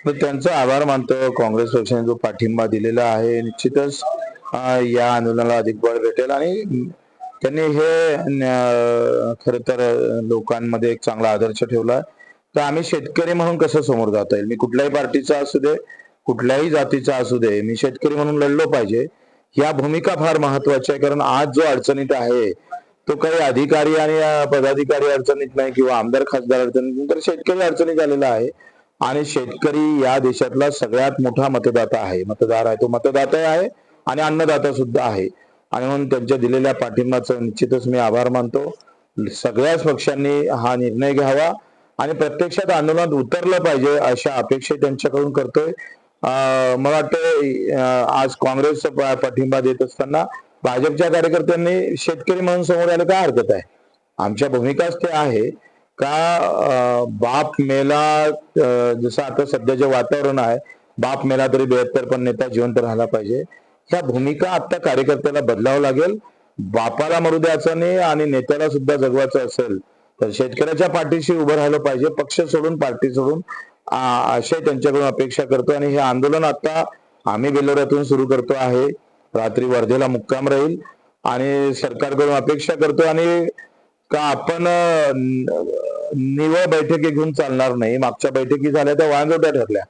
तर त्यांचा आभार मानतो. काँग्रेस पक्षाने जो पाठिंबा दिलेला आहे निश्चितच या आंदोलनाला अधिक बळ भेटेल आणि त्यांनी हे खर तर लोकांमध्ये एक चांगला आदर्श ठेवला. तर आम्ही शेतकरी म्हणून कसं समोर जाता येईल, मी कुठल्याही पार्टीचा असू दे, कुठल्याही जातीचा असू दे, मी शेतकरी म्हणून लढलो पाहिजे, या भूमिका फार महत्वाची आहे. कारण आज जो अडचणीत आहे तो काही अधिकारी आणि पदाधिकारी अडचणीत नाही किंवा आमदार खासदार अडचणीत नाही, तर शेतकरी अडचणीत आलेला आहे. आणि शेतकरी या देशातला सगळ्यात मोठा मतदाता आहे, मतदार आहे, तो मतदाता आहे आणि अन्नदाता सुद्धा आहे. आणि म्हणून त्यांच्या दिलेल्या पाठिंबाचं निश्चितच मी आभार मानतो. सगळ्याच पक्षांनी हा निर्णय घ्यावा आणि प्रत्यक्षात आंदोलनात उतरलं पाहिजे अशा अपेक्षा त्यांच्याकडून करतोय. मला वाटतं आज काँग्रेसचा पाठिंबा देत असताना भाजपच्या कार्यकर्त्यांनी शेतकरी म्हणून समोर यायला काय हरकत आहे. आमच्या भूमिकाच ते आहे का बाप मेला, जसं आता सध्याचे वातावरण आहे, बाप मेला तरी 72 पण नेता जिवंत राहिला पाहिजे. ह्या भूमिका आता कार्यकर्त्याला बदलावं लागेल. बापाला मरू द्यायचं नाही आणि नेत्याला सुद्धा जगवायचं असेल तर शेतकऱ्याच्या पाठीशी उभं राहिलं पाहिजे, पक्ष सोडून पार्टी सोडून, अशा त्यांच्याकडून अपेक्षा करतो. आणि हे आंदोलन आता आम्ही बेलोऱ्यातून सुरू करतो आहे, रात्री वर्धेला मुक्काम राहील आणि सरकारकडून अपेक्षा करतो आणि का आपण निवळ बैठकी घेऊन चालणार नाही. मागच्या बैठकी झाल्या त्या वांजोट्या ठरल्या.